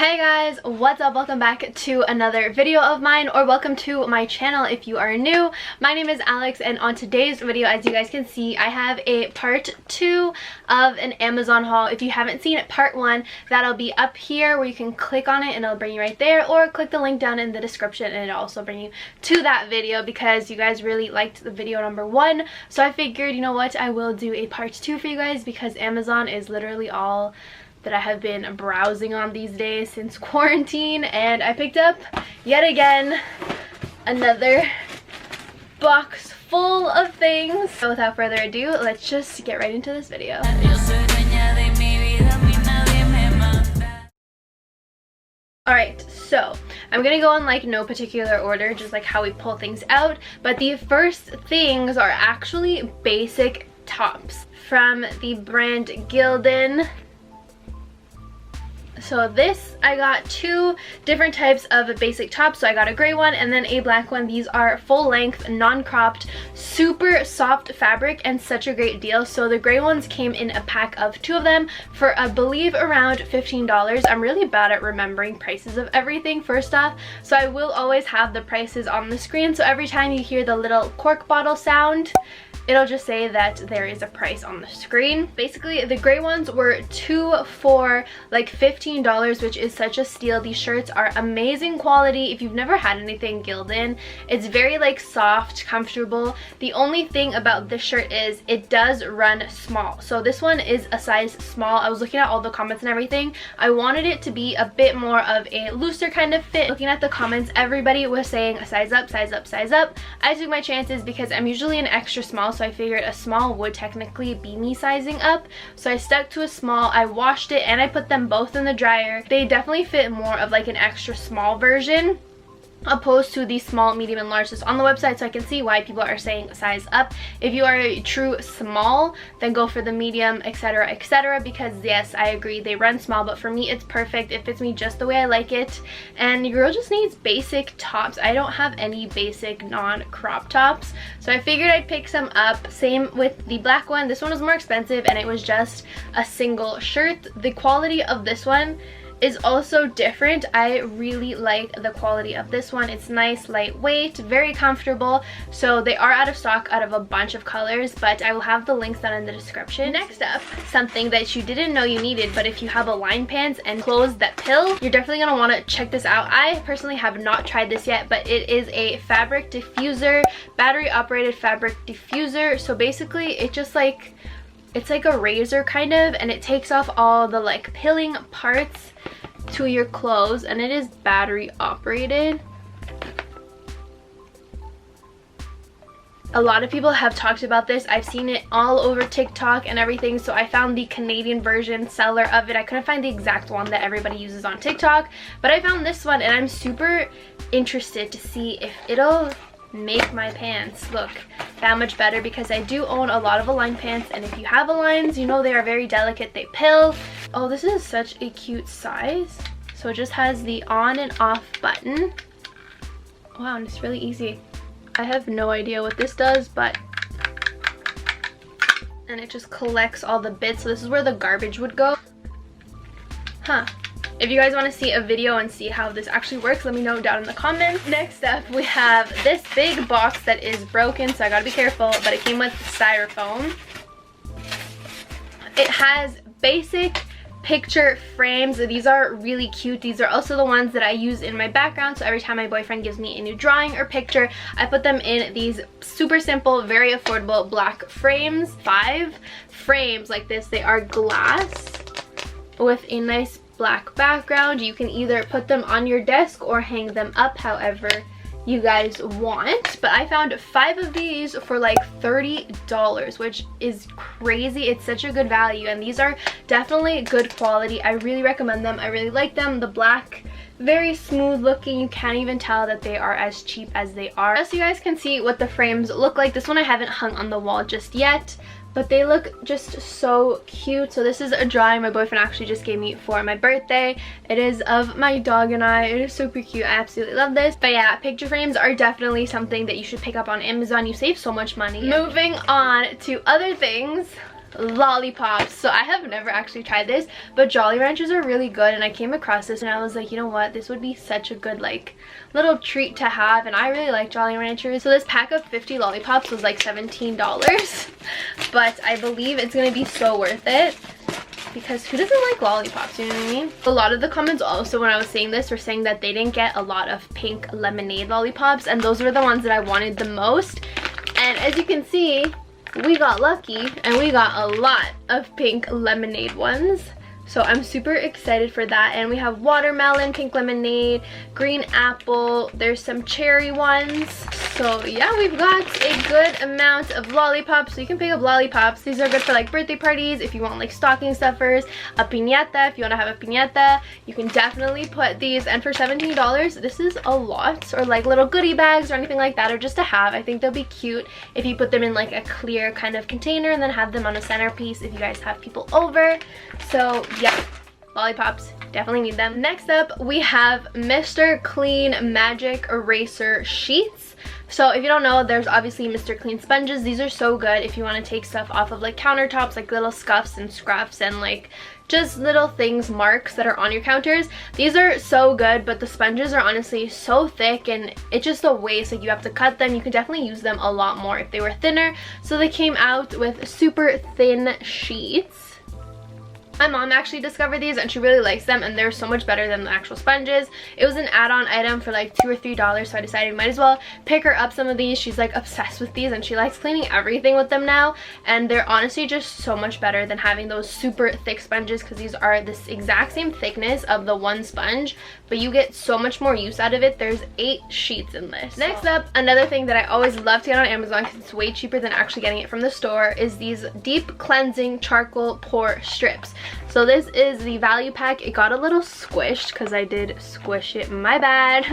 Hey guys, what's up? Welcome back to another video of mine, or welcome to my channel if you are new. My name is Alex, and on today's video, as you guys can see, I have a part 2 of an Amazon haul. If you haven't seen it, part 1, that'll be up here where you can click on it and it'll bring you right there, or click the link down in the description and it'll also bring you to that video because you guys really liked the video number 1. So I figured, you know what, I will do a part 2 for you guys because Amazon is literally all that I have been browsing on these days since quarantine, and I picked up yet again another box full of things. So without further ado, let's just get right into this video. Alright, so I'm gonna go in like no particular order, just like how we pull things out, but the first things are actually basic tops from the brand Gildan. So this, I got 2 different types of basic tops. So I got a gray one and then a black one. These are full length, non-cropped, super soft fabric and such a great deal. So the gray ones came in a pack of 2 of them for I believe around $15. I'm really bad at remembering prices of everything first off, so I will always have the prices on the screen. So every time you hear the little cork bottle sound, it'll just say that there is a price on the screen. Basically, the gray ones were 2 for like $15, which is such a steal. These shirts are amazing quality. If you've never had anything Gildan, it's very like soft, comfortable. The only thing about this shirt is it does run small. So this one is a size small. I was looking at all the comments and everything. I wanted it to be a bit more of a looser kind of fit. Looking at the comments, everybody was saying a size up, size up, size up. I took my chances because I'm usually an extra small, so I figured a small would technically be me sizing up. So I stuck to a small. I washed it and I put them both in the dryer. They definitely fit more of like an extra small version opposed to the small, medium, and large that's on the website, so I can see why people are saying size up. If you are a true small, then go for the medium, etc, etc, because yes, I agree, they run small, but for me it's perfect. It fits me just the way I like it, and your girl just needs basic tops. I don't have any basic non-crop tops, so I figured I'd pick some up. Same with the black one. This one was more expensive and it was just a single shirt. The quality of this one is also different. I really like the quality of this one. It's nice, lightweight, very comfortable. So they are out of stock out of a bunch of colors, but I will have the links down in the description. Next up, something that you didn't know you needed, but if you have a line pants and clothes that pill, you're definitely gonna want to check this out. I personally have not tried this yet, but it is a fabric diffuser, battery operated fabric diffuser. So basically it just like, it's like a razor kind of, and it takes off all the like pilling parts to your clothes, and it is battery operated. A lot of people have talked about this. I've seen it all over TikTok and everything, so I found the Canadian version seller of it. I couldn't find the exact one that everybody uses on TikTok, but I found this one and I'm super interested to see if it'll make my pants look that much better, because I do own a lot of Align pants, and if you have Aligns, you know they are very delicate, they pill. Oh, this is such a cute size. So it just has the on and off button. Wow, and it's really easy. I have no idea what this does, but and it just collects all the bits. So this is where the garbage would go. Huh. If you guys want to see a video and see how this actually works, let me know down in the comments. Next up, we have this big box that is broken, so I gotta be careful, but it came with styrofoam. It has basic picture frames. These are really cute. These are also the ones that I use in my background, so every time my boyfriend gives me a new drawing or picture, I put them in these super simple, very affordable black frames. 5 frames like this. They are glass with a nice black background. You can either put them on your desk or hang them up however you guys want, but I found 5 of these for like $30, which is crazy. It's such a good value, and these are definitely good quality. I really recommend them. I really like them. The black, very smooth looking. You can't even tell that they are as cheap as they are. Just so you guys can see what the frames look like. This one I haven't hung on the wall just yet, but they look just so cute. So this is a drawing my boyfriend actually just gave me for my birthday. It is of my dog and I. It is super cute. I absolutely love this. But yeah, picture frames are definitely something that you should pick up on Amazon. You save so much money. Moving on to other things. Lollipops. So I have never actually tried this, but Jolly Ranchers are really good, and I came across this and I was like, you know what, this would be such a good like little treat to have, and I really like Jolly Ranchers. So this pack of 50 lollipops was like $17, but I believe it's gonna be so worth it, because who doesn't like lollipops, you know what I mean? A lot of the comments also when I was saying this were saying that they didn't get a lot of pink lemonade lollipops, and those were the ones that I wanted the most. And as you can see, we got lucky and we got a lot of pink lemonade ones. So I'm super excited for that. And we have watermelon, pink lemonade, green apple, there's some cherry ones. So yeah, we've got a good amount of lollipops. So you can pick up lollipops. These are good for like birthday parties, if you want like stocking stuffers, a piñata, if you want to have a piñata, you can definitely put these. And for $17, this is a lot. Or like little goodie bags or anything like that, or just to have. I think they'll be cute if you put them in like a clear kind of container and then have them on a centerpiece if you guys have people over. So yeah, lollipops, definitely need them. Next up, we have Mr. Clean Magic Eraser Sheets. So if you don't know, there's obviously Mr. Clean sponges. These are so good if you want to take stuff off of like countertops, like little scuffs and scruffs and like just little things, marks that are on your counters. These are so good, but the sponges are honestly so thick and it's just a waste. Like you have to cut them. You can definitely use them a lot more if they were thinner. So they came out with super thin sheets. My mom actually discovered these and she really likes them, and they're so much better than the actual sponges. It was an add-on item for like $2 or $3, so I decided might as well pick her up some of these. She's like obsessed with these and she likes cleaning everything with them now, and they're honestly just so much better than having those super thick sponges, because these are this exact same thickness of the one sponge, but you get so much more use out of it. There's 8 sheets in this. Next up, another thing that I always love to get on Amazon because it's way cheaper than actually getting it from the store, is these deep cleansing charcoal pore strips. So this is the value pack. It got a little squished because I did squish it, my bad.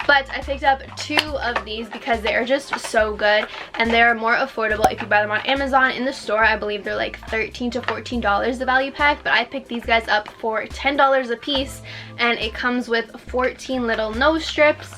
But I picked up 2 of these because they are just so good, and they're more affordable if you buy them on Amazon. In the store, I believe they're like $13 to $14 the value pack, but I picked these guys up for $10 a piece, and it comes with 14 little nose strips.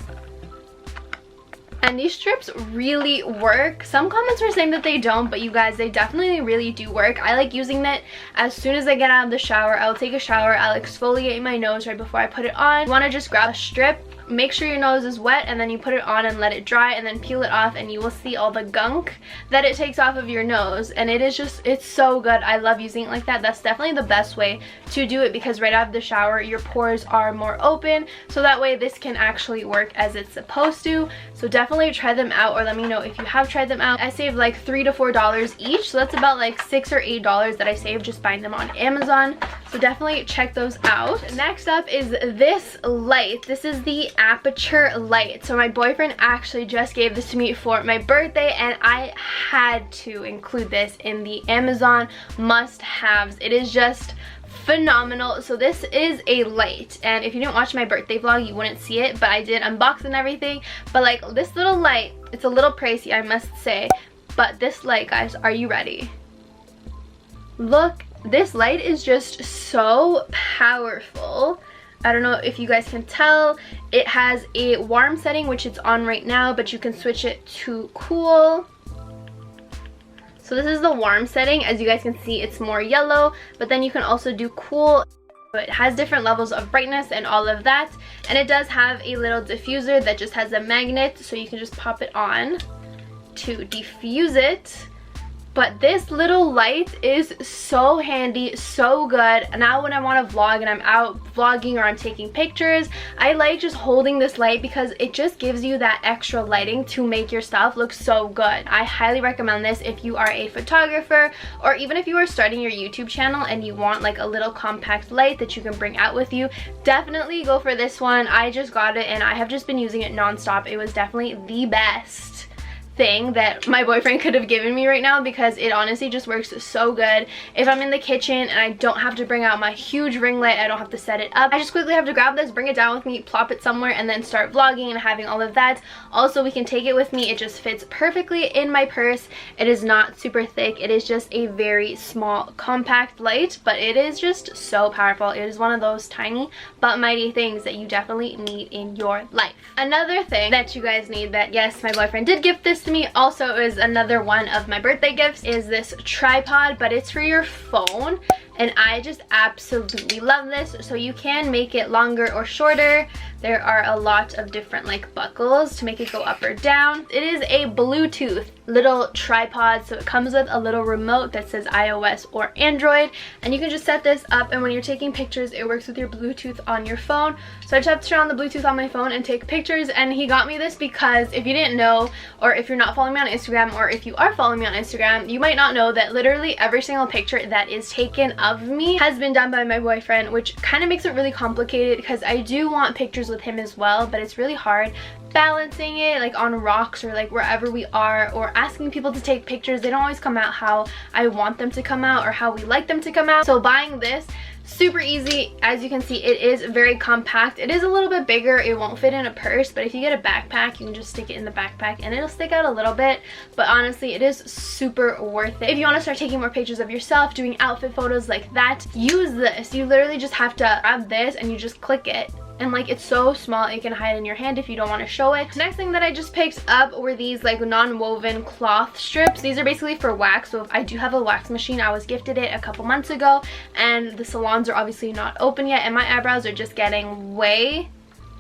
And these strips really work. Some comments were saying that they don't, but you guys, they definitely really do work. I like using that as soon as I get out of the shower. I'll take a shower, I'll exfoliate my nose right before I put it on. You want to just grab a strip, make sure your nose is wet, and then you put it on and let it dry, and then peel it off, and you will see all the gunk that it takes off of your nose. And it is just, it's so good. I love using it like that. That's definitely the best way to do it, because right out of the shower your pores are more open, so that way this can actually work as it's supposed to. So definitely try them out, or let me know if you have tried them out. I saved like $3 to $4 each, so that's about like $6 or $8 that I saved just buying them on Amazon. So definitely check those out. Next up is this light. This is the aperture light. So my boyfriend actually just gave this to me for my birthday, and I had to include this in the Amazon must-haves. It is just phenomenal. So this is a light, and if you didn't watch my birthday vlog you wouldn't see it, but I did unbox and everything. But like this little light, it's a little pricey I must say, but this light, guys, are you ready? Look, this light is just so powerful. I don't know if you guys can tell. It has a warm setting, which it's on right now, but you can switch it to cool. So this is the warm setting. As you guys can see, it's more yellow, but then you can also do cool. It has different levels of brightness and all of that. And it does have a little diffuser that just has a magnet, so you can just pop it on to diffuse it. But this little light is so handy, so good. Now when I want to vlog and I'm out vlogging or I'm taking pictures, I like just holding this light because it just gives you that extra lighting to make your stuff look so good. I highly recommend this if you are a photographer, or even if you are starting your YouTube channel and you want like a little compact light that you can bring out with you. Definitely go for this one. I just got it and I have just been using it non-stop. It was definitely the best thing that my boyfriend could have given me right now, because it honestly just works so good. If I'm in the kitchen and I don't have to bring out my huge ring light, I don't have to set it up, I just quickly have to grab this, bring it down with me, plop it somewhere, and then start vlogging and having all of that. Also, we can take it with me. It just fits perfectly in my purse. It is not super thick. It is just a very small compact light, but it is just so powerful. It is one of those tiny but mighty things that you definitely need in your life. Another thing that you guys need, that yes, my boyfriend did gift this this to me also is another one of my birthday gifts, is this tripod, but it's for your phone. And I just absolutely love this. So you can make it longer or shorter. There are a lot of different like buckles to make it go up or down. It is a Bluetooth little tripod, so it comes with a little remote that says iOS or Android, and you can just set this up, and when you're taking pictures it works with your Bluetooth on your phone. So I just have to turn on the Bluetooth on my phone and take pictures. And he got me this because if you didn't know, or if you're not following me on Instagram, or if you are following me on Instagram, you might not know that literally every single picture that is taken of me has been done by my boyfriend, which kind of makes it really complicated because I do want pictures with him as well, but it's really hard balancing it like on rocks or like wherever we are, or asking people to take pictures. They don't always come out how I want them to come out or how we like them to come out. So buying this, super easy. As you can see, it is very compact. It is a little bit bigger. It won't fit in a purse, but if you get a backpack, you can just stick it in the backpack and it'll stick out a little bit. But honestly, it is super worth it. If you want to start taking more pictures of yourself, doing outfit photos like that, use this. You literally just have to grab this and you just click it. And like, it's so small it can hide in your hand if you don't want to show it. Next thing that I just picked up were these like non-woven cloth strips. These are basically for wax. So if I do have a wax machine, I was gifted it a couple months ago, and the salons are obviously not open yet, and my eyebrows are just getting way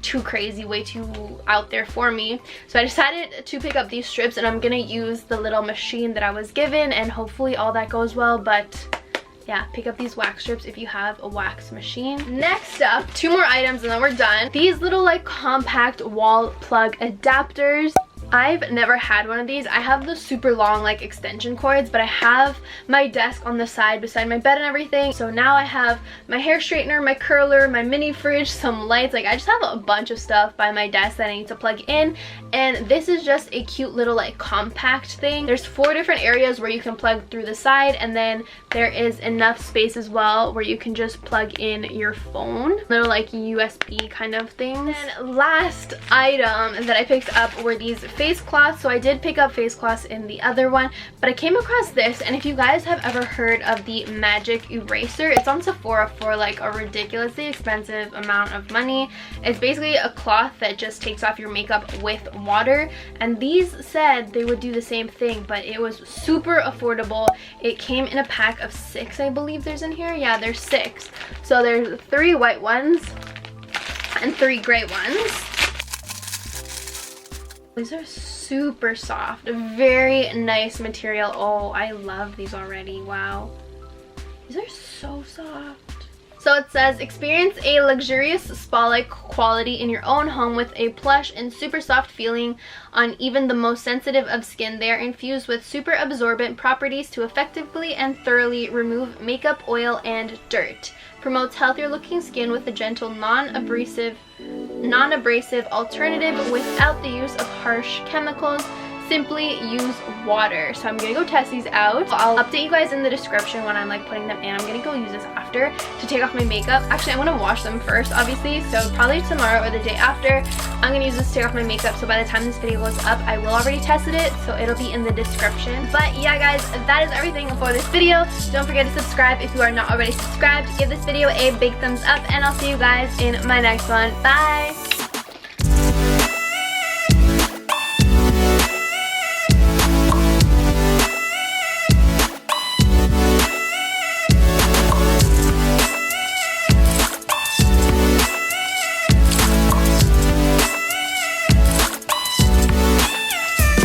too crazy, way too out there for me. So I decided to pick up these strips, and I'm gonna use the little machine that I was given, and hopefully all that goes well. But yeah, pick up these wax strips if you have a wax machine. Next up, 2 more items and then we're done. These little like compact wall plug adapters. I've never had one of these. I have the super long like extension cords, but I have my desk on the side beside my bed and everything. So now I have my hair straightener, my curler, my mini fridge, some lights. Like, I just have a bunch of stuff by my desk that I need to plug in. And this is just a cute little like compact thing. There's 4 different areas where you can plug through the side, and then there is enough space as well where you can just plug in your phone. Little like USB kind of things. And last item that I picked up were these face cloths. So I did pick up face cloths in the other one, but I came across this, and if you guys have ever heard of the magic eraser, it's on Sephora for like a ridiculously expensive amount of money. It's basically a cloth that just takes off your makeup with water, and these said they would do the same thing, but it was super affordable. It came in a pack of 6, I believe there's in here. Yeah, there's 6. So there's 3 white ones and 3 gray ones. These are super soft, very nice material. Oh, I love these already. Wow, these are so soft. So it says, experience a luxurious spa-like quality in your own home with a plush and super soft feeling on even the most sensitive of skin. They are infused with super absorbent properties to effectively and thoroughly remove makeup, oil, and dirt. Promotes healthier looking skin with a gentle, non-abrasive alternative without the use of harsh chemicals. Simply use water. So I'm gonna go test these out. I'll update you guys in the description when I'm like putting them in. I'm gonna go use this after to take off my makeup. Actually, I'm gonna wash them first, obviously, so probably tomorrow or the day after I'm gonna use this to take off my makeup. So by the time this video goes up, I will already tested it, so it'll be in the description. But yeah guys, that is everything for this video. Don't forget to subscribe if you are not already subscribed. Give this video a big thumbs up, and I'll see you guys in my next one. Bye.